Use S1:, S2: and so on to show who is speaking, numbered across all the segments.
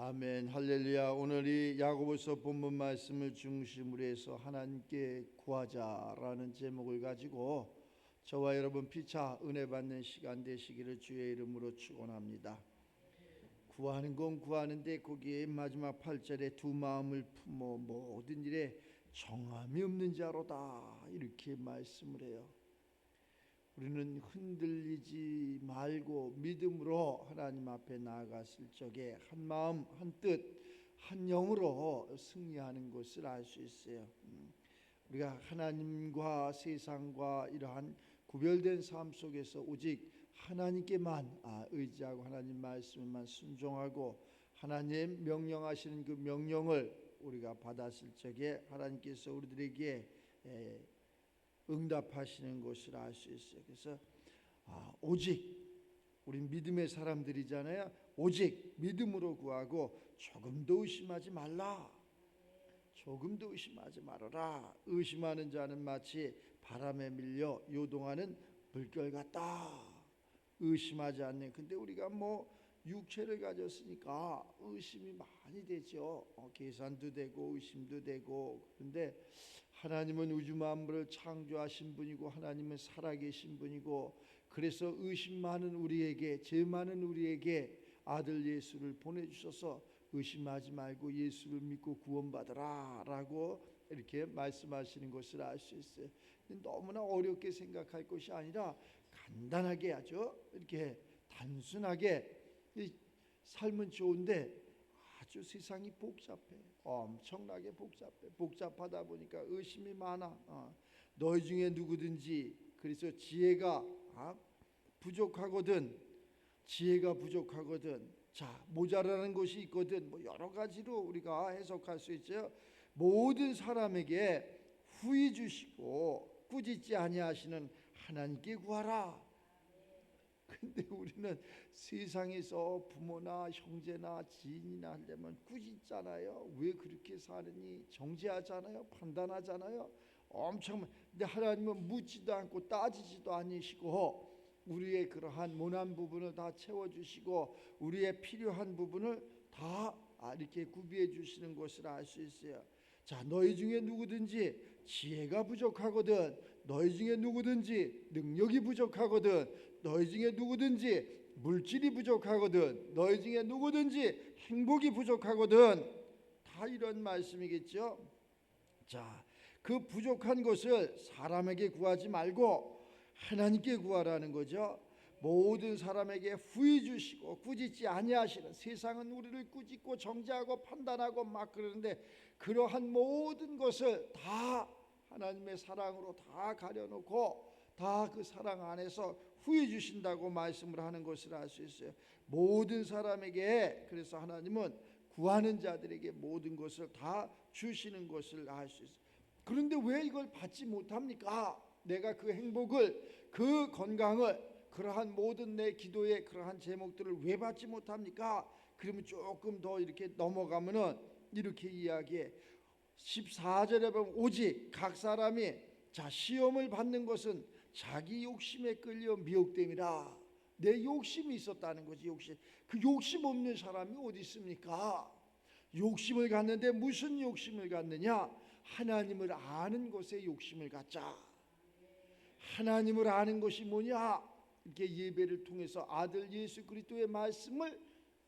S1: 아멘, 할렐루야. 오늘 이 야고보서 본문 말씀을 중심으로 해서 하나님께 구하자라는 제목을 가지고 저와 여러분 피차 은혜 받는 시간 되시기를 주의 이름으로 축원합니다. 구하는 건 구하는데 거기에 마지막 8절에 두 마음을 품어 모든 일에 정함이 없는 자로다 이렇게 말씀을 해요. 우리는 흔들리지 말고 믿음으로 하나님 앞에 나아갔을 적에 한 마음 한 뜻 한 영으로 승리하는 것을 알 수 있어요. 우리가 하나님과 세상과 이러한 구별된 삶 속에서 오직 하나님께만 의지하고 하나님 말씀에만 순종하고 하나님 명령하시는 그 명령을 우리가 받았을 적에 하나님께서 우리들에게 응답하시는 것을 알 수 있어요. 그래서 오직 우리 믿음의 사람들이잖아요. 오직 믿음으로 구하고 조금도 의심하지 말라. 조금도 의심하지 말아라. 의심하는 자는 마치 바람에 밀려 요동하는 물결 같다. 의심하지 않는. 근데 우리가 육체를 가졌으니까 의심이 많이 되죠. 계산도 되고 의심도 되고. 그런데 하나님은 우주 만물을 창조하신 분이고 하나님은 살아계신 분이고 그래서 의심 많은 우리에게 죄 많은 우리에게 아들 예수를 보내주셔서 의심하지 말고 예수를 믿고 구원받으라 라고 이렇게 말씀하시는 것을 알 수 있어요. 너무나 어렵게 생각할 것이 아니라 간단하게 하죠. 이렇게 단순하게 삶은 좋은데 아주 세상이 복잡해. 엄청나게 복잡하다 보니까 의심이 많아. 너희 중에 누구든지 그래서 지혜가 부족하거든. 자, 모자라는 것이 있거든. 여러 가지로 우리가 해석할 수 있죠. 모든 사람에게 후히 주시고 꾸짖지 아니하시는 하나님께 구하라. 근데 우리는 세상에서 부모나 형제나 지인이나 하려면 꾸짖잖아요. 왜 그렇게 사느니 정죄하잖아요. 판단하잖아요. 엄청. 근데 하나님은 묻지도 않고 따지지도 않으시고 우리의 그러한 모난 부분을 다 채워주시고 우리의 필요한 부분을 다 이렇게 구비해 주시는 것을 알 수 있어요. 자, 너희 중에 누구든지 지혜가 부족하거든. 너희 중에 누구든지 능력이 부족하거든. 너희 중에 누구든지 물질이 부족하거든. 너희 중에 누구든지 행복이 부족하거든. 다 이런 말씀이겠죠. 자, 그 부족한 것을 사람에게 구하지 말고 하나님께 구하라는 거죠. 모든 사람에게 후히 주시고 꾸짖지 아니하시는. 세상은 우리를 꾸짖고 정죄하고 판단하고 막 그러는데 그러한 모든 것을 다 하나님의 사랑으로 다 가려놓고 다 그 사랑 안에서 후히 주신다고 말씀을 하는 것을 알 수 있어요. 모든 사람에게. 그래서 하나님은 구하는 자들에게 모든 것을 다 주시는 것을 알 수 있어요. 그런데 왜 이걸 받지 못합니까? 내가 그 행복을, 그 건강을, 그러한 모든 내 기도의 그러한 제목들을 왜 받지 못합니까? 그러면 조금 더 이렇게 넘어가면은 이렇게 이야기해. 14절에 보면 오직 각 사람이 시험을 받는 것은 자기 욕심에 끌려 미혹됨이라. 내 욕심이 있었다는 거지. 욕심. 그 욕심 없는 사람이 어디 있습니까? 욕심을 갖는데 무슨 욕심을 갖느냐? 하나님을 아는 것에 욕심을 갖자. 하나님을 아는 것이 뭐냐? 이렇게 예배를 통해서 아들 예수 그리스도의 말씀을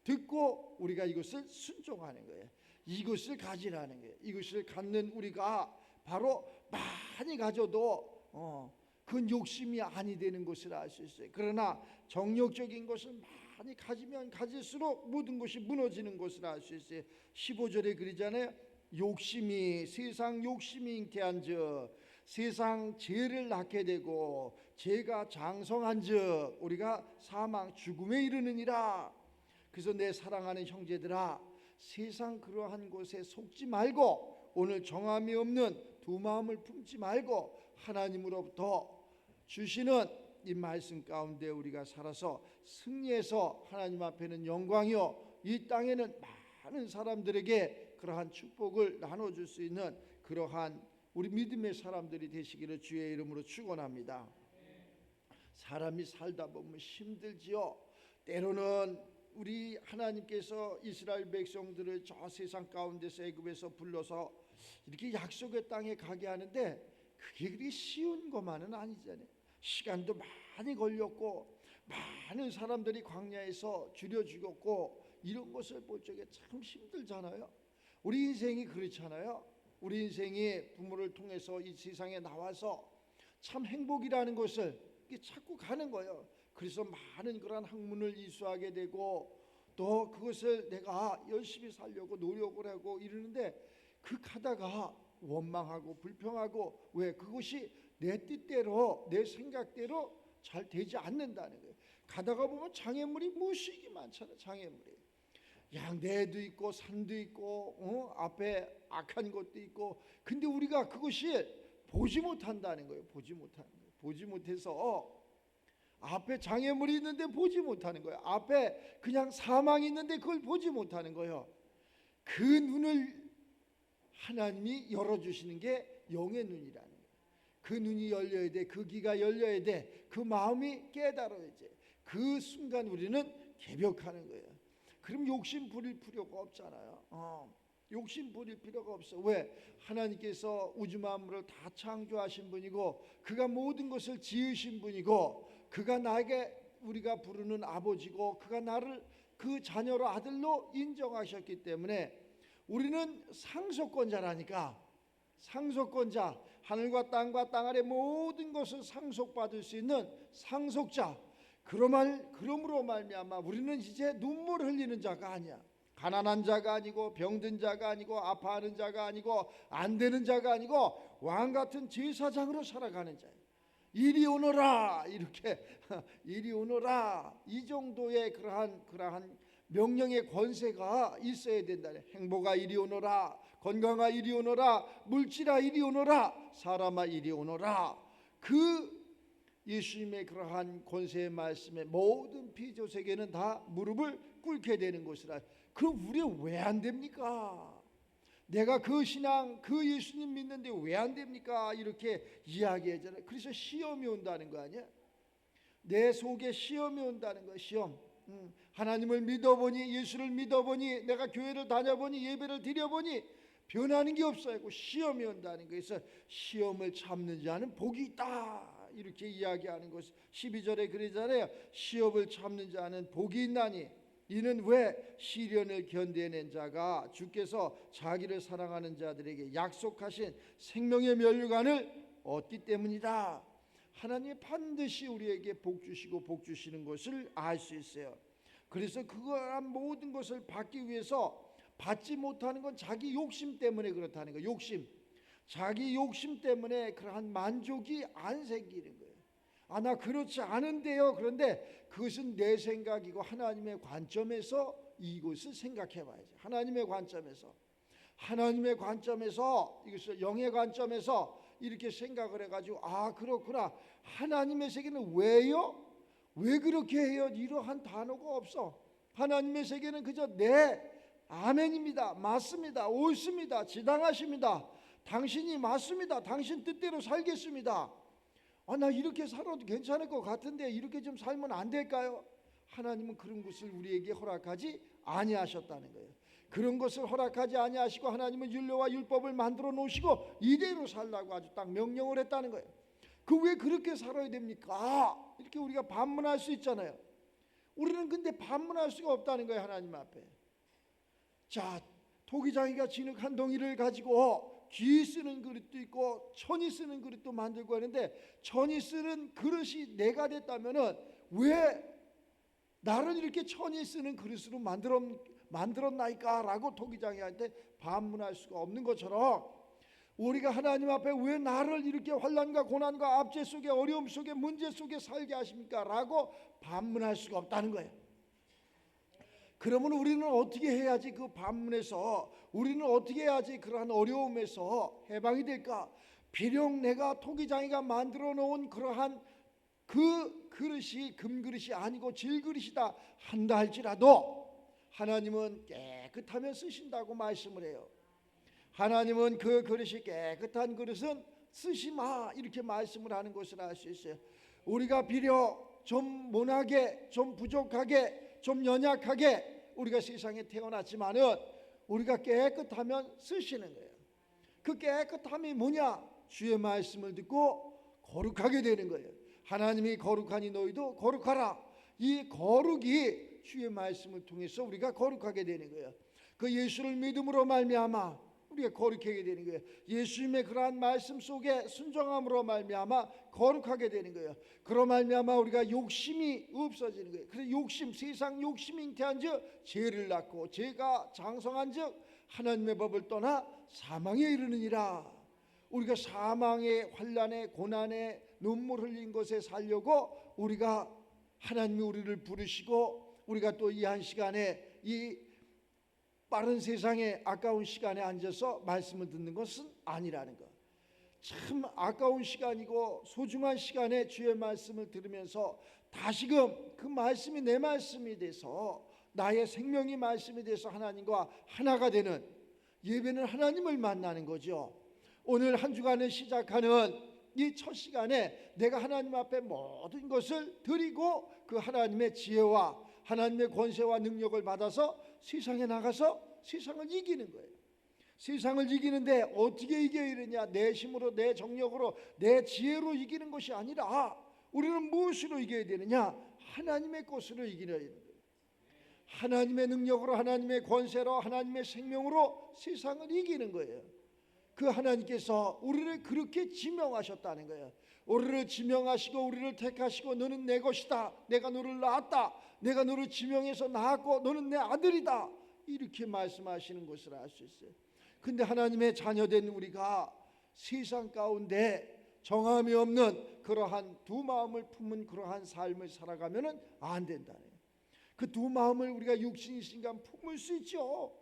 S1: 듣고 우리가 이것을 순종하는 거예요. 이것을 가지라는 거예요. 이것을 갖는 우리가 바로 많이 가져도 그건 욕심이 아니 되는 것을 알 수 있어요. 그러나 정욕적인 것을 많이 가지면 가질수록 모든 것이 무너지는 것을 알 수 있어요. 15절에 그러잖아요. 세상 욕심이 잉태한즉 세상 죄를 낳게 되고 죄가 장성한즉 우리가 사망 죽음에 이르느니라. 그래서 내 사랑하는 형제들아, 세상 그러한 곳에 속지 말고 오늘 정함이 없는 두 마음을 품지 말고 하나님으로부터 주시는 이 말씀 가운데 우리가 살아서 승리해서 하나님 앞에는 영광이요 이 땅에는 많은 사람들에게 그러한 축복을 나눠줄 수 있는 그러한 우리 믿음의 사람들이 되시기를 주의 이름으로 축원합니다. 사람이 살다 보면 힘들지요. 때로는 우리 하나님께서 이스라엘 백성들을 저 세상 가운데서 애굽에서 불러서 이렇게 약속의 땅에 가게 하는데 그게 그리 쉬운 것만은 아니잖아요. 시간도 많이 걸렸고 많은 사람들이 광야에서 죽여 죽었고 이런 것을 볼 적에 참 힘들잖아요. 우리 인생이 그렇잖아요. 우리 인생이 부모를 통해서 이 세상에 나와서 참 행복이라는 것을 찾고 가는 거예요. 그래서 많은 그런 학문을 이수하게 되고 또 그것을 내가 열심히 살려고 노력을 하고 이러는데 그 가다가 원망하고 불평하고 왜 그것이 내 뜻대로 내 생각대로 잘 되지 않는다는 거예요. 가다가 보면 장애물이 무수히 많잖아요. 장애물이 양대도 있고 산도 있고 앞에 악한 것도 있고 근데 우리가 그것이 보지 못한다는 거예요. 보지 못하는 거예요. 보지 못해서 앞에 장애물이 있는데 보지 못하는 거예요. 앞에 그냥 사망이 있는데 그걸 보지 못하는 거예요. 그 눈을 하나님이 열어주시는 게 영의 눈이라는 거예요. 그 눈이 열려야 돼. 그 귀가 열려야 돼. 그 마음이 깨달아야지. 그 순간 우리는 개벽하는 거예요. 그럼 욕심 부릴 필요가 없잖아요. 욕심 부릴 필요가 없어. 왜? 하나님께서 우주 만물을 다 창조하신 분이고 그가 모든 것을 지으신 분이고 그가 나에게 우리가 부르는 아버지고 그가 나를 그 자녀로 아들로 인정하셨기 때문에 우리는 상속권자라니까. 상속권자, 하늘과 땅과 땅 아래 모든 것을 상속받을 수 있는 상속자. 그러므로 말미암아 우리는 이제 눈물 흘리는 자가 아니야. 가난한 자가 아니고 병든 자가 아니고 아파하는 자가 아니고 안 되는 자가 아니고 왕 같은 제사장으로 살아가는 자야. 이리 오너라 이렇게 이리 오너라 이 정도의 그러한 명령의 권세가 있어야 된다네. 행복아 이리 오너라, 건강아 이리 오너라, 물질아 이리 오너라, 사람아 이리 오너라. 그 예수님의 그러한 권세의 말씀에 모든 피조세계는 다 무릎을 꿇게 되는 것이라. 그 우리 왜 안 됩니까? 내가 그 신앙 그 예수님 믿는데 왜 안 됩니까? 이렇게 이야기하잖아요. 그래서 시험이 온다는 거 아니야? 내 속에 시험이 온다는 거야. 시험. 하나님을 믿어보니 예수를 믿어보니 내가 교회를 다녀보니 예배를 드려보니 변하는 게 없어요. 시험이 온다는 거예요. 그래서 시험을 참는 자는 복이 있다 이렇게 이야기하는 것. 12절에 그러잖아요. 시험을 참는 자는 복이 있나니 이는 왜 시련을 견뎌낸 자가 주께서 자기를 사랑하는 자들에게 약속하신 생명의 면류관을 얻기 때문이다. 하나님이 반드시 우리에게 복 주시고 복 주시는 것을 알 수 있어요. 그래서 그러한 모든 것을 받기 위해서 받지 못하는 건 자기 욕심 때문에 그렇다는 거예요. 욕심. 자기 욕심 때문에 그러한 만족이 안 생기는 거예요. 나 그렇지 않은데요. 그런데 그것은 내 생각이고 하나님의 관점에서 이것을 생각해 봐야지. 하나님의 관점에서 이것을 영의 관점에서 이렇게 생각을 해가지고 그렇구나. 하나님의 세계는 왜요? 왜 그렇게 해요? 이러한 단어가 없어. 하나님의 세계는 그저 네, 아멘입니다. 맞습니다. 옳습니다. 지당하십니다. 당신이 맞습니다. 당신 뜻대로 살겠습니다. 나 이렇게 살아도 괜찮을 것 같은데 이렇게 좀 살면 안 될까요? 하나님은 그런 것을 우리에게 허락하지 아니하셨다는 거예요. 그런 것을 허락하지 아니하시고 하나님은 율례와 율법을 만들어 놓으시고 이대로 살라고 아주 딱 명령을 했다는 거예요. 그 왜 그렇게 살아야 됩니까? 이렇게 우리가 반문할 수 있잖아요. 우리는 근데 반문할 수가 없다는 거예요. 하나님 앞에. 자, 토기장이가 진흙 한 덩이를 가지고 귀 쓰는 그릇도 있고 천이 쓰는 그릇도 만들고 하는데 천이 쓰는 그릇이 내가 됐다면은 왜 나를 이렇게 천이 쓰는 그릇으로 만들었나이까? 라고 토기장이한테 반문할 수가 없는 것처럼 우리가 하나님 앞에 왜 나를 이렇게 환난과 고난과 압제 속에 어려움 속에 문제 속에 살게 하십니까? 라고 반문할 수가 없다는 거예요. 그러면 우리는 어떻게 해야지 그 반문에서 우리는 어떻게 해야지 그러한 어려움에서 해방이 될까? 비록 내가 토기장이가 만들어 놓은 그러한 그 그릇이 금그릇이 아니고 질그릇이다 한다 할지라도 하나님은 깨끗하면 쓰신다고 말씀을 해요. 하나님은 그 그릇이 깨끗한 그릇은 쓰지 마 이렇게 말씀을 하는 것을 알 수 있어요. 우리가 비록 좀 모나게 좀 부족하게 좀 연약하게 우리가 세상에 태어났지만은 우리가 깨끗하면 쓰시는 거예요. 그 깨끗함이 뭐냐? 주의 말씀을 듣고 거룩하게 되는 거예요. 하나님이 거룩하니 너희도 거룩하라. 이 거룩이 주의 말씀을 통해서 우리가 거룩하게 되는 거예요. 그 예수를 믿음으로 말미암아 우리가 거룩하게 되는 거예요. 예수님의 그러한 말씀 속에 순종함으로 말미암아 거룩하게 되는 거예요. 그로 말미암아 우리가 욕심이 없어지는 거예요. 그래서 욕심, 세상 욕심이 잉태한즉 죄를 낳고 죄가 장성한즉 하나님의 법을 떠나 사망에 이르느니라. 우리가 사망의 환난에 고난에 눈물 흘린 것에 살려고 우리가 하나님이 우리를 부르시고 우리가 또 이 한 시간에 이 빠른 세상에 아까운 시간에 앉아서 말씀을 듣는 것은 아니라는 것. 참 아까운 시간이고 소중한 시간에 주의 말씀을 들으면서 다시금 그 말씀이 내 말씀이 돼서 나의 생명이 말씀이 돼서 하나님과 하나가 되는 예배는 하나님을 만나는 거죠. 오늘 한 주간을 시작하는 이 첫 시간에 내가 하나님 앞에 모든 것을 드리고 그 하나님의 지혜와 하나님의 권세와 능력을 받아서 세상에 나가서 세상을 이기는 거예요. 세상을 이기는데 어떻게 이겨야 되느냐? 내 힘으로 내 정력으로 내 지혜로 이기는 것이 아니라 우리는 무엇으로 이겨야 되느냐? 하나님의 것으로 이기는 거예요. 하나님의 능력으로 하나님의 권세로 하나님의 생명으로 세상을 이기는 거예요. 그 하나님께서 우리를 그렇게 지명하셨다는 거예요. 우리를 지명하시고 우리를 택하시고 너는 내 것이다. 내가 너를 낳았다. 내가 너를 지명해서 낳았고 너는 내 아들이다. 이렇게 말씀하시는 것을 알 수 있어요. 근데 하나님의 자녀된 우리가 세상 가운데 정함이 없는 그러한 두 마음을 품은 그러한 삶을 살아가면은 안 된다네. 그 두 마음을 우리가 육신이신가 품을 수 있죠.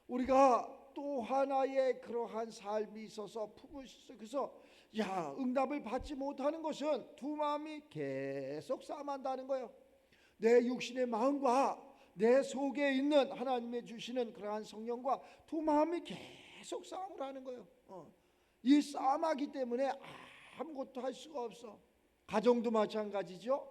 S1: 우리가 또 하나의 그러한 삶이 있어서 품을 수 있어요. 그래서 응답을 받지 못하는 것은 두 마음이 계속 싸움한다는 거예요. 내 육신의 마음과 내 속에 있는 하나님의 주시는 그러한 성령과 두 마음이 계속 싸움을 하는 거예요. 이 싸움하기 때문에 아무것도 할 수가 없어. 가정도 마찬가지죠.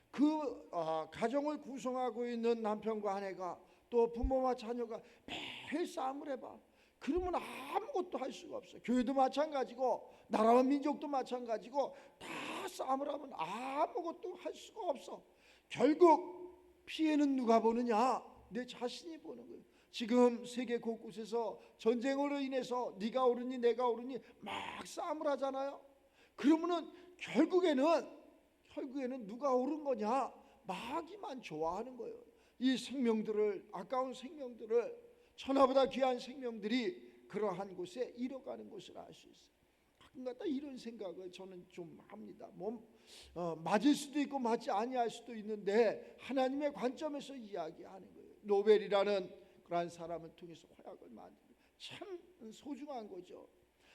S1: 그 가정을 구성하고 있는 남편과 아내가 또 부모와 자녀가 매일 싸움을 해봐. 그러면 아무것도 할 수가 없어. 교회도 마찬가지고 나라와 민족도 마찬가지고 다 싸움을 하면 아무것도 할 수가 없어. 결국 피해는 누가 보느냐? 내 자신이 보는 거예요. 지금 세계 곳곳에서 전쟁으로 인해서 네가 옳으니 내가 옳으니 막 싸움을 하잖아요. 그러면은 결국에는 누가 옳은 거냐? 마귀만 좋아하는 거예요. 이 생명들을, 아까운 생명들을, 천하보다 귀한 생명들이 그러한 곳에 잃어가는 것을 알 수 있어요. 가끔가다 이런 생각을 저는 좀 합니다. 맞을 수도 있고 맞지 아니할 수도 있는데 하나님의 관점에서 이야기하는 거예요. 노벨이라는 그러한 사람을 통해서 화약을 만드는 참 소중한 거죠.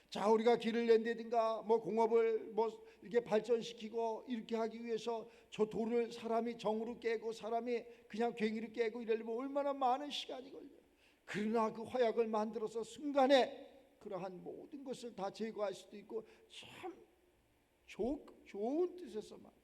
S1: 자, 우리가 길을 낸다든가 공업을 이렇게 발전시키고 이렇게 하기 위해서 저 돌을 사람이 정으로 깨고 사람이 그냥 괭이로 깨고 이러려면 얼마나 많은 시간이 걸려요. 그러나 그 화약을 만들어서 순간에 그러한 모든 것을 다 제거할 수도 있고 참 좋은 뜻에서 만들어요.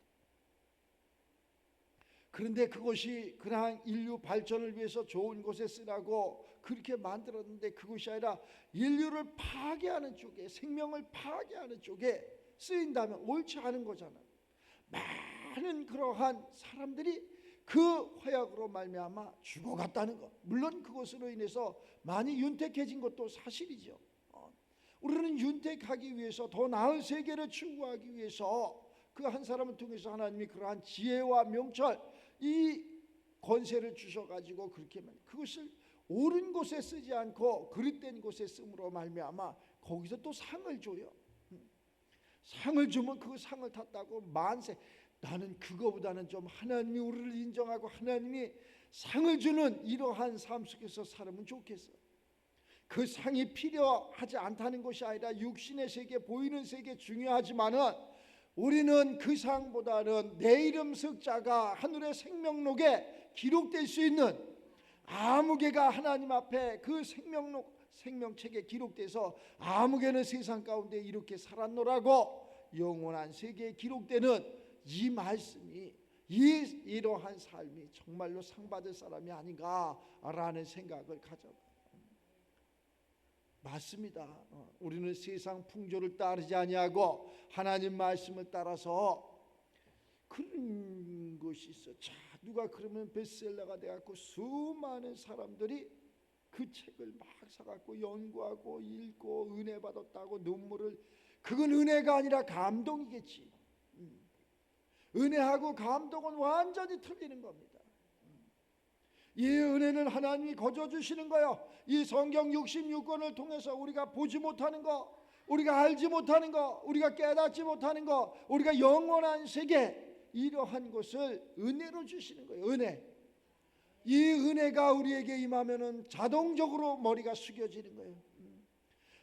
S1: 그런데 그것이 그냥 인류 발전을 위해서 좋은 곳에 쓰라고 그렇게 만들었는데 그것이 아니라 인류를 파괴하는 쪽에, 생명을 파괴하는 쪽에 쓰인다면 옳지 않은 거잖아요. 많은 그러한 사람들이 그 화약으로 말미암아 죽어갔다는 것, 물론 그것으로 인해서 많이 윤택해진 것도 사실이죠. 우리는 윤택하기 위해서 더 나은 세계를 추구하기 위해서 그 한 사람을 통해서 하나님이 그러한 지혜와 명철, 이 권세를 주셔가지고 그렇게 그것을 옳은 곳에 쓰지 않고 그릇된 곳에 쓰므로 말미암아 거기서 또 상을 줘요. 상을 주면 그 상을 탔다고 만세. 나는 그거보다는 좀 하나님이 우리를 인정하고 하나님이 상을 주는 이러한 삶 속에서 살면 좋겠어. 그 상이 필요하지 않다는 것이 아니라 육신의 세계, 보이는 세계 중요하지만은 우리는 그 상보다는 내 이름 석자가 하늘의 생명록에 기록될 수 있는 아무개가 하나님 앞에 그 생명책에 기록돼서 아무개는 세상 가운데 이렇게 살았노라고 영원한 세계에 기록되는 이 말씀이 이러한 삶이 정말로 상받을 사람이 아닌가라는 생각을 가져봐요. 맞습니다. 우리는 세상 풍조를 따르지 아니하고 하나님 말씀을 따라서 그런 것이 있어. 자, 누가 그러면 베스트셀러가 돼갖고 수많은 사람들이 그 책을 막 사갖고 연구하고 읽고 은혜 받았다고 눈물을, 그건 은혜가 아니라 감동이겠지. 은혜하고 감동은 완전히 틀리는 겁니다. 이 은혜는 하나님이 거저 주시는 거예요. 이 성경 66권을 통해서 우리가 보지 못하는 거, 우리가 알지 못하는 거, 우리가 깨닫지 못하는 거, 우리가 영원한 세계, 이러한 것을 은혜로 주시는 거예요. 은혜. 이 은혜가 우리에게 임하면은 자동적으로 머리가 숙여지는 거예요.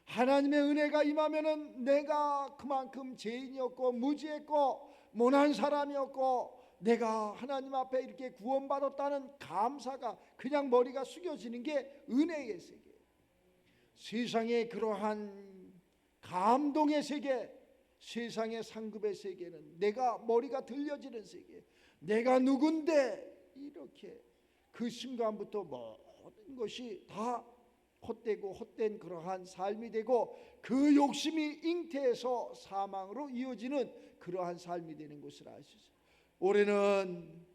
S1: 하나님의 은혜가 임하면은 내가 그만큼 죄인이었고 무지했고 모난 사람이었고 내가 하나님 앞에 이렇게 구원받았다는 감사가 그냥 머리가 숙여지는 게 은혜의 세계예요. 세상의 그러한 감동의 세계, 세상의 상급의 세계는 내가 머리가 들려지는 세계, 내가 누군데, 이렇게 그 순간부터 모든 것이 다 헛되고 헛된 그러한 삶이 되고 그 욕심이 잉태해서 사망으로 이어지는 그러한 삶이 되는 것을 알 수 있어요. 올해는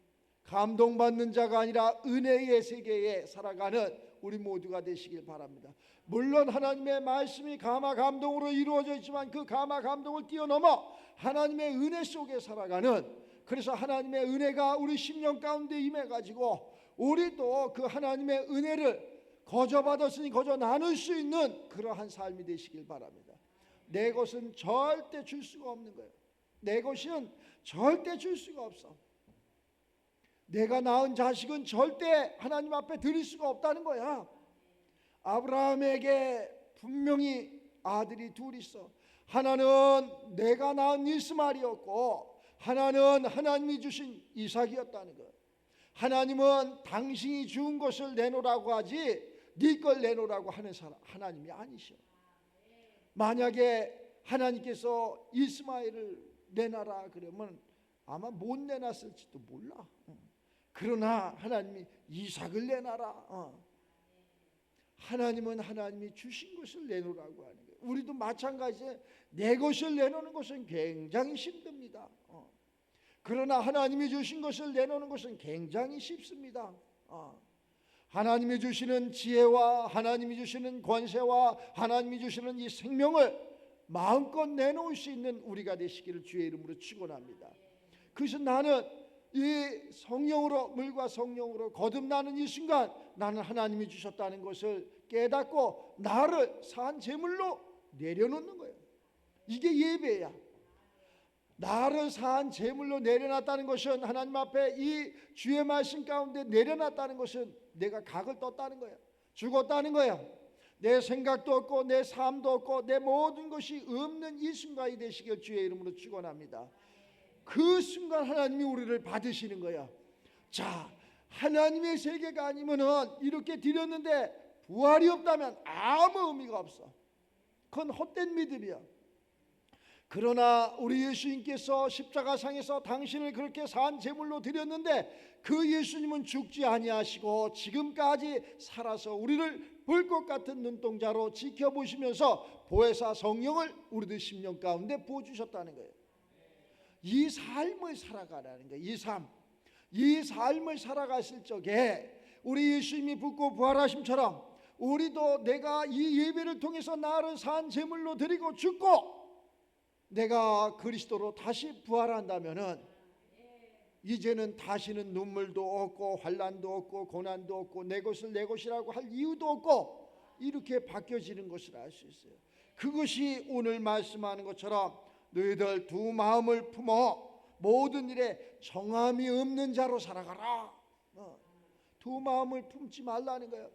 S1: 감동받는 자가 아니라 은혜의 세계에 살아가는 우리 모두가 되시길 바랍니다. 물론 하나님의 말씀이 감화 감동으로 이루어져 있지만 그 감화 감동을 뛰어넘어 하나님의 은혜 속에 살아가는, 그래서 하나님의 은혜가 우리 심령 가운데 임해가지고 우리도 그 하나님의 은혜를 거저 받았으니 거저 나눌 수 있는 그러한 삶이 되시길 바랍니다. 내 것은 절대 줄 수가 없는 거예요. 내 것은 절대 줄 수가 없어. 내가 낳은 자식은 절대 하나님 앞에 드릴 수가 없다는 거야. 아브라함에게 분명히 아들이 둘 있어. 하나는 내가 낳은 이스마엘이었고 하나는 하나님이 주신 이삭이었다는 거야. 하나님은 당신이 주은 것을 내놓으라고 하지 네 걸 내놓으라고 하는 사람 하나님이 아니셔. 만약에 하나님께서 이스마엘을 내놔라 그러면 아마 못 내놨을지도 몰라. 그러나 하나님이 이삭을 내놔라. 하나님은 하나님이 주신 것을 내놓으라고 하는 거예요. 우리도 마찬가지예요. 내 것을 내놓는 것은 굉장히 힘듭니다. 그러나 하나님이 주신 것을 내놓는 것은 굉장히 쉽습니다. 하나님이 주시는 지혜와 하나님이 주시는 권세와 하나님이 주시는 이 생명을 마음껏 내놓을 수 있는 우리가 되시기를 주의 이름으로 축원합니다. 그래서 나는 이 성령으로, 물과 성령으로 거듭나는 이 순간 나는 하나님이 주셨다는 것을 깨닫고 나를 산 제물로 내려놓는 거예요. 이게 예배야. 나를 산 제물로 내려놨다는 것은, 하나님 앞에 이 주의 말씀 가운데 내려놨다는 것은 내가 각을 떴다는 거야. 죽었다는 거야. 내 생각도 없고 내 삶도 없고 내 모든 것이 없는 이 순간이 되시길 주의 이름으로 축원합니다. 그 순간 하나님이 우리를 받으시는 거야. 자, 하나님의 세계가 아니면은 이렇게 드렸는데 부활이 없다면 아무 의미가 없어. 그건 헛된 믿음이야. 그러나 우리 예수님께서 십자가상에서 당신을 그렇게 산 제물로 드렸는데 그 예수님은 죽지 아니하시고 지금까지 살아서 우리를 불꽃 같은 눈동자로 지켜보시면서 보혜사 성령을 우리들 심령 가운데 부어주셨다는 거예요. 이 삶을 살아가라는 거예요. 이 삶을 살아가실 적에 우리 예수님이 죽고 부활하심처럼 우리도 내가 이 예배를 통해서 나를 산 제물로 드리고 죽고 내가 그리스도로 다시 부활한다면은 이제는 다시는 눈물도 없고 환난도 없고 고난도 없고 내 것을 내 것이라고 할 이유도 없고 이렇게 바뀌어지는 것을 알 수 있어요. 그것이 오늘 말씀하는 것처럼 너희들 두 마음을 품어 모든 일에 정함이 없는 자로 살아가라. 두 마음을 품지 말라는 거예요.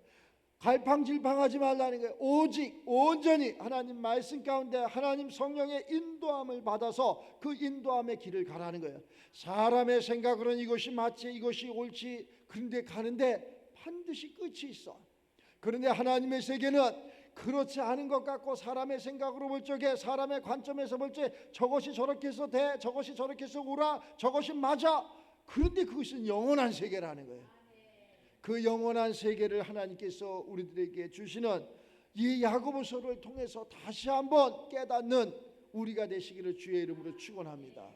S1: 갈팡질팡하지 말라는 거예요. 오직 온전히 하나님 말씀 가운데 하나님 성령의 인도함을 받아서 그 인도함의 길을 가라는 거예요. 사람의 생각으로는 이것이 맞지 이것이 옳지 그런데 가는데 반드시 끝이 있어. 그런데 하나님의 세계는 그렇지 않은 것 같고 사람의 생각으로 볼 적에 사람의 관점에서 볼 적에 저것이 저렇게 해서 돼 저것이 저렇게 해서 오라 저것이 맞아 그런데 그것은 영원한 세계라는 거예요. 그 영원한 세계를 하나님께서 우리들에게 주시는 이 야고보서를 통해서 다시 한번 깨닫는 우리가 되시기를 주의 이름으로 축원합니다.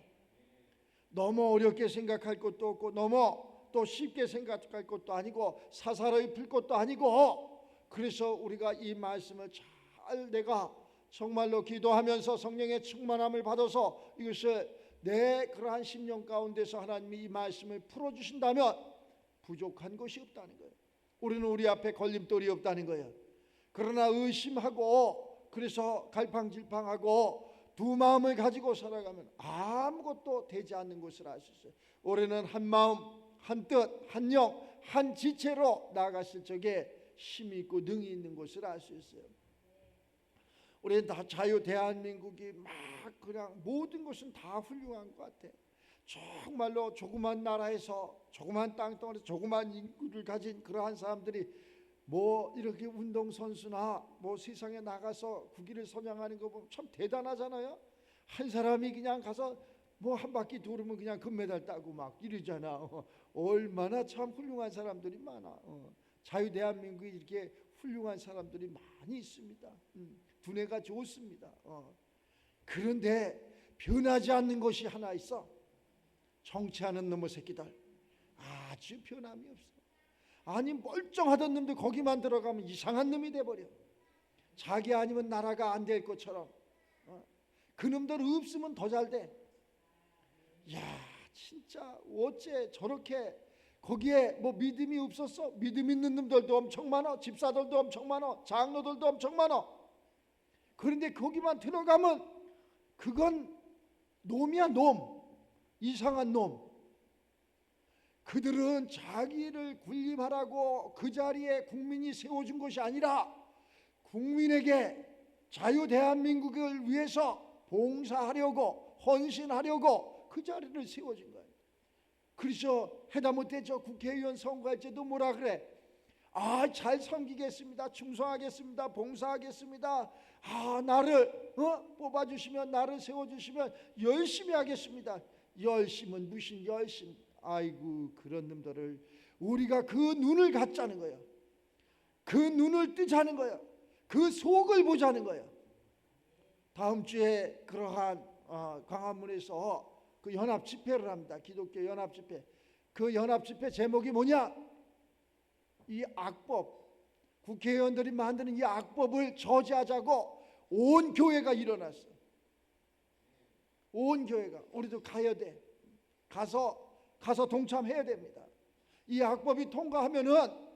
S1: 너무 어렵게 생각할 것도 없고 너무 또 쉽게 생각할 것도 아니고 사사로이 풀 것도 아니고, 그래서 우리가 이 말씀을 잘 내가 정말로 기도하면서 성령의 충만함을 받아서 이것을 내 그러한 심령 가운데서 하나님이 이 말씀을 풀어주신다면 부족한 것이 없다는 거예요. 우리는 우리 앞에 걸림돌이 없다는 거예요. 그러나 의심하고 그래서 갈팡질팡하고 두 마음을 가지고 살아가면 아무것도 되지 않는 것을 알 수 있어요. 올해는 한 마음, 한 뜻, 한 영, 한 지체로 나아갔을 적에 힘이 있고 능이 있는 것을 알 수 있어요. 우리는 다 자유 대한민국이 막 그냥 모든 것은 다 훌륭한 것 같아. 정말로 조그만 나라에서 조그만 땅덩어리 조그만 인구를 가진 그러한 사람들이 뭐 이렇게 운동선수나 뭐 세상에 나가서 국위를 선양하는 거 보면 참 대단하잖아요. 한 사람이 그냥 가서 뭐 한 바퀴 돌으면 그냥 금메달 따고 막 이러잖아. 얼마나 참 훌륭한 사람들이 많아. 자유 대한민국에 이렇게 훌륭한 사람들이 많이 있습니다. 두뇌가 좋습니다. 그런데 변하지 않는 것이 하나 있어. 정치하는 놈의 새끼들 아주 변함이 없어. 아니 멀쩡하던 놈들 거기만 들어가면 이상한 놈이 돼버려. 자기 아니면 나라가 안 될 것처럼. 그 놈들 없으면 더 잘 돼. 야 진짜 어째 저렇게 거기에 뭐 믿음이 없었어? 믿음 있는 놈들도 엄청 많아. 집사들도 엄청 많아. 장로들도 엄청 많아. 그런데 거기만 들어가면 그건 놈이야 놈. 이상한 놈. 그들은 자기를 군림하라고 그 자리에 국민이 세워준 것이 아니라 국민에게 자유 대한민국을 위해서 봉사하려고 헌신하려고 그 자리를 세워준 거예요. 그래서 해다못해 저 국회의원 선거할 때도 뭐라 그래? 잘 섬기겠습니다. 충성하겠습니다. 봉사하겠습니다. 나를 뽑아주시면 나를 세워주시면 열심히 하겠습니다. 열심은 무슨 열심? 아이고 그런 놈들을 우리가 그 눈을 갖자는 거예요. 그 눈을 뜨자는 거예요. 그 속을 보자는 거예요. 다음 주에 그러한 광화문에서 그 연합 집회를 합니다. 기독교 연합 집회. 그 연합 집회 제목이 뭐냐? 이 악법, 국회의원들이 만드는 이 악법을 저지하자고 온 교회가 일어났어. 온 교회가 우리도 가야 돼. 가서 동참해야 됩니다. 이 악법이 통과하면은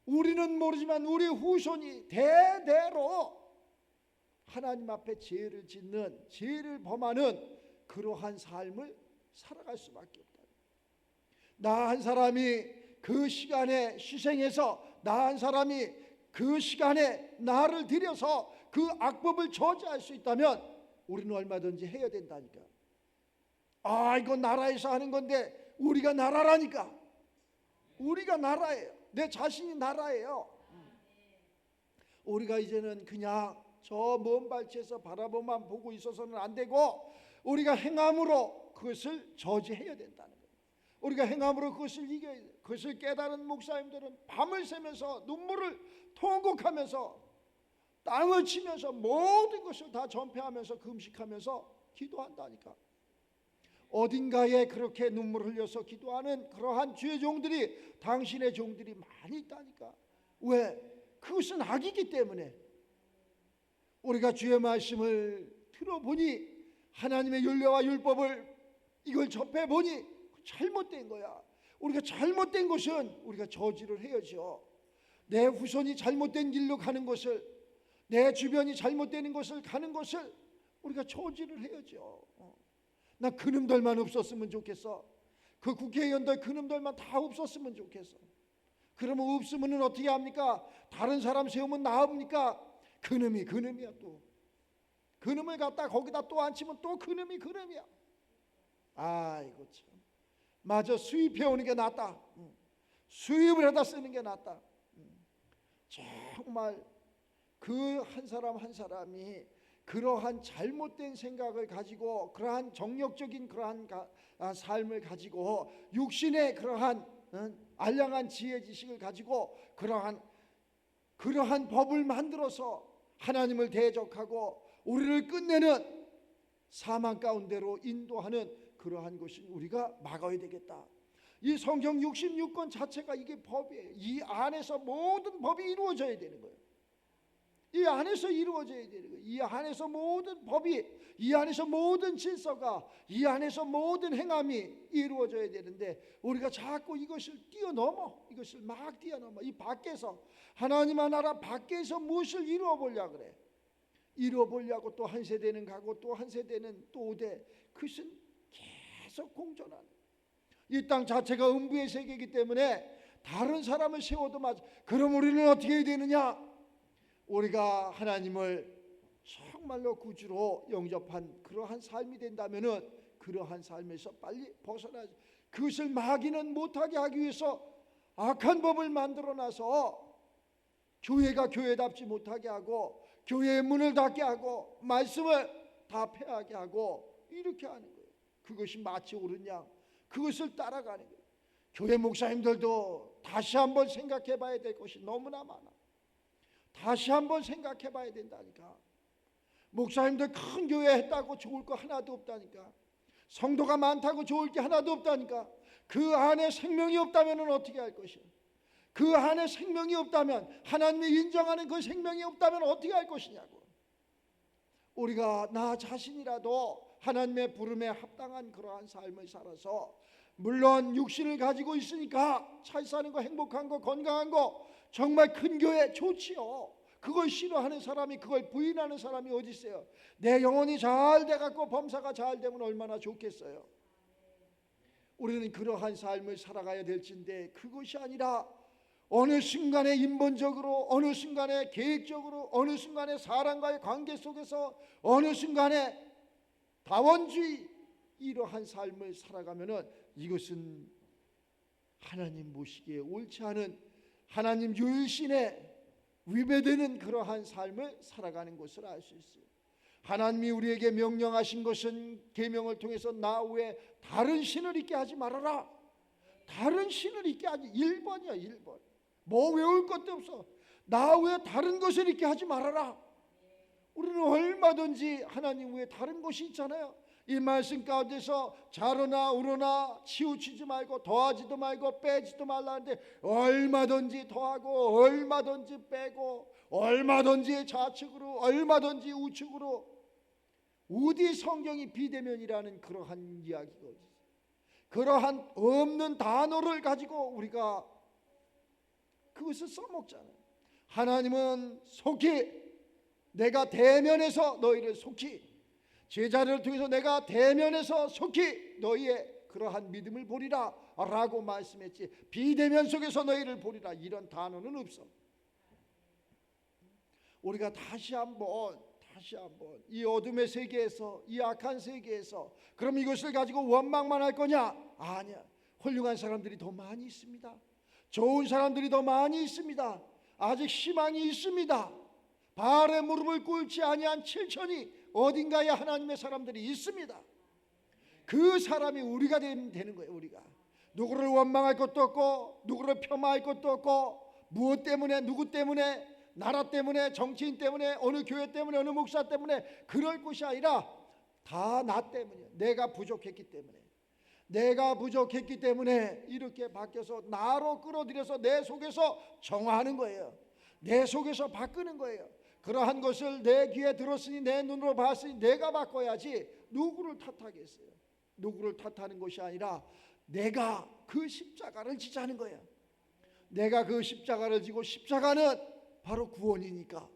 S1: 우리는 모르지만 우리 후손이 대대로 하나님 앞에 죄를 짓는 죄를 범하는 그러한 삶을 살아갈 수밖에 없다. 나 한 사람이 그 시간에 희생해서 나 한 사람이 그 시간에 나를 들여서 그 악법을 저지할 수 있다면 우리는 얼마든지 해야 된다니까. 이건 나라에서 하는 건데 우리가 나라라니까. 우리가 나라예요. 내 자신이 나라예요. 우리가 이제는 그냥 저 먼 발치에서 바라보만 보고 있어서는 안 되고 우리가 행함으로 그것을 저지해야 된다는 거예요. 우리가 행함으로 그것을 이겨야 돼요. 그것을 깨달은 목사님들은 밤을 새면서 눈물을 통곡하면서 땅을 치면서 모든 것을 다 전폐하면서 금식하면서 기도한다니까. 어딘가에 그렇게 눈물 흘려서 기도하는 그러한 주의 종들이 당신의 종들이 많이 있다니까. 왜? 그것은 악이기 때문에. 우리가 주의 말씀을 들어보니 하나님의 율례와 율법을 이걸 접해보니 잘못된 거야. 우리가 잘못된 것은 우리가 저지를 해야죠. 내 후손이 잘못된 길로 가는 것을, 내 주변이 잘못되는 것을 가는 것을 우리가 저지를 해야죠. 나 그놈들만 없었으면 좋겠어. 그 국회의원들 그놈들만 다 없었으면 좋겠어. 그러면 없으면 어떻게 합니까? 다른 사람 세우면 나옵니까? 그놈이야 또. 그놈을 갖다 거기다 또 앉히면 또 그놈이야. 아이고 참. 마저 수입해오는 게 낫다. 수입을 해다 쓰는 게 낫다. 정말 그 한 사람 한 사람이 그러한 잘못된 생각을 가지고 그러한 정욕적인 그러한 삶을 가지고 육신의 그러한 알량한 지혜 지식을 가지고 그러한 법을 만들어서 하나님을 대적하고 우리를 끝내는 사망 가운데로 인도하는 그러한 것을 우리가 막아야 되겠다. 이 성경 66권 자체가 이게 법이에요. 이 안에서 모든 법이 이루어져야 되는 거예요. 이 안에서 이루어져야 되는 거예요. 이 안에서 모든 법이, 이 안에서 모든 질서가, 이 안에서 모든 행함이 이루어져야 되는데 우리가 자꾸 이것을 뛰어넘어, 이것을 막 뛰어넘어. 이 밖에서 하나님의 나라 밖에서 무엇을 이루어 보려 그래. 이루어 보려고 또 한 세대는 가고 또 한 세대는 또 오되, 그것은 계속 공존하는, 이 땅 자체가 음부의 세계이기 때문에 다른 사람을 세워도 맞아. 그럼 우리는 어떻게 해야 되느냐? 우리가 하나님을 정말로 구주로 영접한 그러한 삶이 된다면은 그러한 삶에서 빨리 벗어나지. 그것을 마귀는 못하게 하기 위해서 악한 법을 만들어놔서 교회가 교회답지 못하게 하고 교회의 문을 닫게 하고 말씀을 다 폐하게 하고 이렇게 하는 거예요. 그것이 마치 옳은 양, 그것을 따라가는 거예요. 교회 목사님들도 다시 한번 생각해 봐야 될 것이 너무나 많아. 다시 한번 생각해 봐야 된다니까. 목사님들 큰 교회 했다고 좋을 거 하나도 없다니까. 성도가 많다고 좋을 게 하나도 없다니까. 그 안에 생명이 없다면 어떻게 할 것이야? 그 안에 생명이 없다면, 하나님이 인정하는 그 생명이 없다면 어떻게 할 것이냐고. 우리가 나 자신이라도 하나님의 부름에 합당한 그러한 삶을 살아서, 물론 육신을 가지고 있으니까 잘 사는 거, 행복한 거, 건강한 거 정말 큰 교회 좋지요. 그걸 싫어하는 사람이, 그걸 부인하는 사람이 어디 있어요? 내 영혼이 잘 돼갖고 범사가 잘 되면 얼마나 좋겠어요. 우리는 그러한 삶을 살아가야 될진데 그것이 아니라 어느 순간에 인본적으로, 어느 순간에 계획적으로, 어느 순간에 사람과의 관계 속에서, 어느 순간에 다원주의, 이러한 삶을 살아가면은 이것은 하나님 보시기에 옳지 않은, 하나님 유일신에 위배되는 그러한 삶을 살아가는 것을 알 수 있어요. 하나님이 우리에게 명령하신 것은 계명을 통해서 나 외에 다른 신을 있게 하지 말아라. 다른 신을 있게 하지, 1번이야 1번. 뭐 외울 것도 없어. 나 외에 다른 것을 있게 하지 말아라. 우리는 얼마든지 하나님 외에 다른 것이 있잖아요. 이 말씀 가운데서 자르나 우러나 치우치지 말고 더하지도 말고 빼지도 말라는데 얼마든지 더하고 얼마든지 빼고 얼마든지 좌측으로 얼마든지 우측으로, 어디 성경이 비대면이라는 그러한 이야기가 있어요. 그러한 없는 단어를 가지고 우리가 그것을 써먹잖아요. 하나님은 속히 내가 대면해서 너희를 속히, 제자를 통해서 내가 대면해서 속히 너희의 그러한 믿음을 보리라 라고 말씀했지, 비대면 속에서 너희를 보리라 이런 단어는 없어. 우리가 다시 한번 이 어둠의 세계에서, 이 악한 세계에서 그럼 이것을 가지고 원망만 할 거냐? 아니야. 훌륭한 사람들이 더 많이 있습니다. 좋은 사람들이 더 많이 있습니다. 아직 희망이 있습니다. 바알의 무릎을 꿇지 아니한 7천이 어딘가에 하나님의 사람들이 있습니다. 그 사람이 우리가 되는 거예요. 우리가 누구를 원망할 것도 없고 누구를 폄하할 것도 없고, 무엇 때문에, 누구 때문에, 나라 때문에, 정치인 때문에, 어느 교회 때문에, 어느 목사 때문에 그럴 것이 아니라 다 나 때문이에요. 내가 부족했기 때문에 이렇게 바뀌어서 나로 끌어들여서 내 속에서 정화하는 거예요. 내 속에서 바꾸는 거예요. 그러한 것을 내 귀에 들었으니, 내 눈으로 봤으니 내가 바꿔야지 누구를 탓하겠어요. 누구를 탓하는 것이 아니라 내가 그 십자가를 지자는 거예요. 내가 그 십자가를 지고, 십자가는 바로 구원이니까,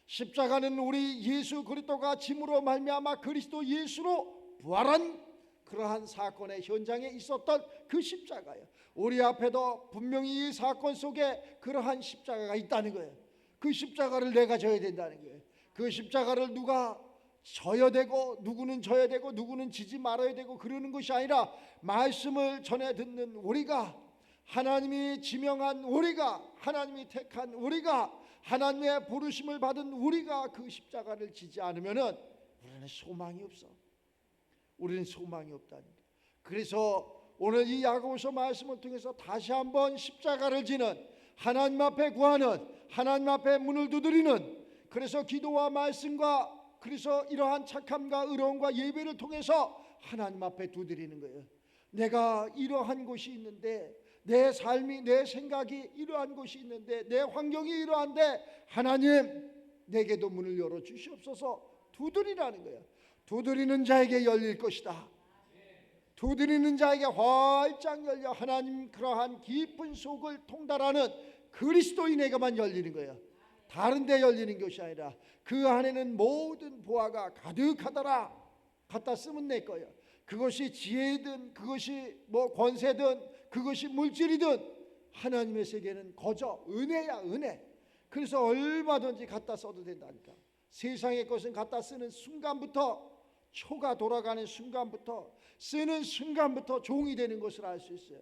S1: 십자가는 우리 예수 그리스도가 짐으로 말미암아 그리스도 예수로 부활한 그러한 사건의 현장에 있었던 그 십자가예요. 우리 앞에도 분명히 이 사건 속에 그러한 십자가가 있다는 거예요. 그 십자가를 내가 져야 된다는 거예요. 그 십자가를 누가 져야 되고 누구는 져야 되고 누구는 지지 말아야 되고 그러는 것이 아니라, 말씀을 전해 듣는 우리가, 하나님이 지명한 우리가, 하나님이 택한 우리가 하나님의 부르심을 받은 우리가 그 십자가를 지지 않으면은 우리는 소망이 없어. 우리는 소망이 없다니까. 그래서 오늘 이 야고보서 말씀을 통해서 다시 한번 십자가를 지는, 하나님 앞에 구하는, 하나님 앞에 문을 두드리는, 그래서 기도와 말씀과 그래서 이러한 착함과 의로움과 예배를 통해서 하나님 앞에 두드리는 거예요. 내가 이러한 곳이 있는데, 내 삶이, 내 생각이 이러한 곳이 있는데, 내 환경이 이러한데 하나님 내게도 문을 열어주시옵소서. 두드리라는 거예요. 두드리는 자에게 열릴 것이다. 두드리는 자에게 활짝 열려 하나님 그러한 깊은 속을 통달하는 그리스도인에게만 열리는 거예요. 다른 데 열리는 것이 아니라 그 안에는 모든 보화가 가득하더라. 갖다 쓰면 내 거예요. 그것이 지혜든 그것이 권세든 그것이 물질이든 하나님의 세계는 거저 은혜야, 은혜. 그래서 얼마든지 갖다 써도 된다니까. 세상의 것은 갖다 쓰는 순간부터, 초가 돌아가는 순간부터, 쓰는 순간부터 종이 되는 것을 알 수 있어요.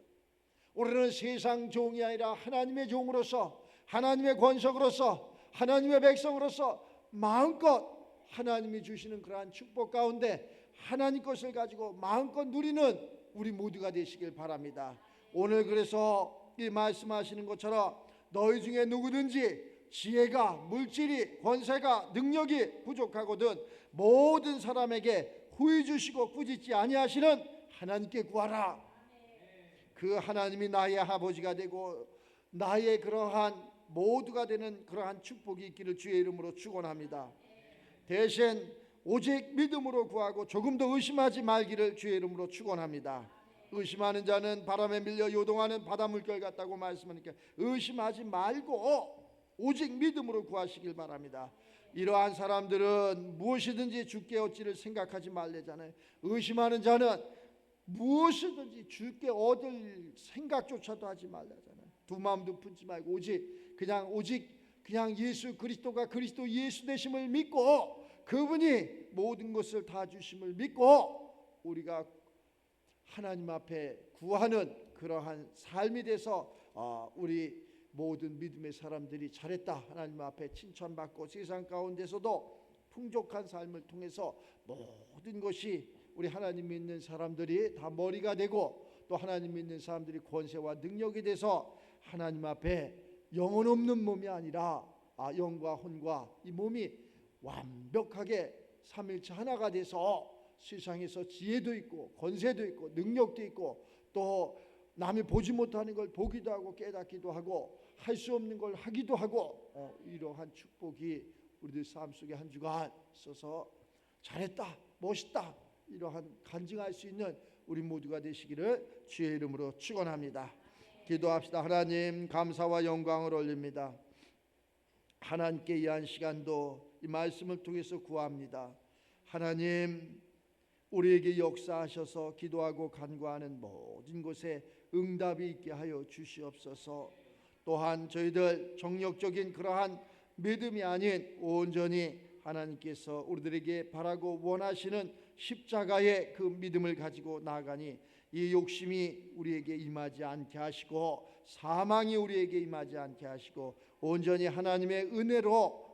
S1: 우리는 세상 종이 아니라 하나님의 종으로서, 하나님의 권속으로서, 하나님의 백성으로서 마음껏 하나님이 주시는 그러한 축복 가운데 하나님 것을 가지고 마음껏 누리는 우리 모두가 되시길 바랍니다. 오늘 그래서 이 말씀하시는 것처럼 너희 중에 누구든지 지혜가, 물질이, 권세가, 능력이 부족하거든 모든 사람에게 후히 주시고 꾸짖지 아니하시는 하나님께 구하라. 그 하나님이 나의 아버지가 되고 나의 그러한 모두가 되는 그러한 축복이 있기를 주의 이름으로 축원합니다. 대신 오직 믿음으로 구하고 조금 더 의심하지 말기를 주의 이름으로 축원합니다. 의심하는 자는 바람에 밀려 요동하는 바닷물결 같다고 말씀하니까 의심하지 말고 오직 믿음으로 구하시길 바랍니다. 이러한 사람들은 무엇이든지 주께 얻기를 생각하지 말래잖아요. 의심하는 자는 무엇이든지 주께 얻을 생각조차도 하지 말라잖아요. 두 마음도 품지 말고 오직 그냥 예수 그리스도가 그리스도 예수 되심을 믿고 그분이 모든 것을 다 주심을 믿고 우리가 하나님 앞에 구하는 그러한 삶이 돼서 우리 모든 믿음의 사람들이 잘했다, 하나님 앞에 칭찬받고 세상 가운데서도 풍족한 삶을 통해서 모든 것이 우리 하나님 믿는 사람들이 다 머리가 되고 또 하나님 믿는 사람들이 권세와 능력이 돼서 하나님 앞에 영혼 없는 몸이 아니라 영과 혼과 이 몸이 완벽하게 삼일체 하나가 돼서 세상에서 지혜도 있고 권세도 있고 능력도 있고 또 남이 보지 못하는 걸 보기도 하고 깨닫기도 하고 할 수 없는 걸 하기도 하고 이러한 축복이 우리들 삶 속에 한 주간 있어서 잘했다, 멋있다 이러한 간증할 수 있는 우리 모두가 되시기를 주의 이름으로 축원합니다. 기도합시다. 하나님 감사와 영광을 올립니다. 하나님께 이한 시간도 이 말씀을 통해서 구합니다. 하나님 우리에게 역사하셔서 기도하고 간구하는 모든 것에 응답이 있게 하여 주시옵소서. 또한 저희들 정력적인 그러한 믿음이 아닌 온전히 하나님께서 우리들에게 바라고 원하시는 십자가의 그 믿음을 가지고 나아가니 이 욕심이 우리에게 임하지 않게 하시고 사망이 우리에게 임하지 않게 하시고 온전히 하나님의 은혜로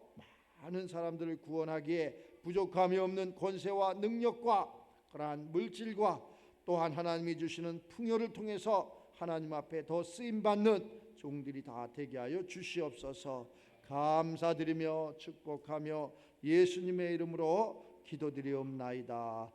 S1: 많은 사람들을 구원하기에 부족함이 없는 권세와 능력과 그러한 물질과 또한 하나님이 주시는 풍요를 통해서 하나님 앞에 더 쓰임받는 종들이 다 되게 하여 주시옵소서. 감사드리며 축복하며 예수님의 이름으로 기도드리옵나이다.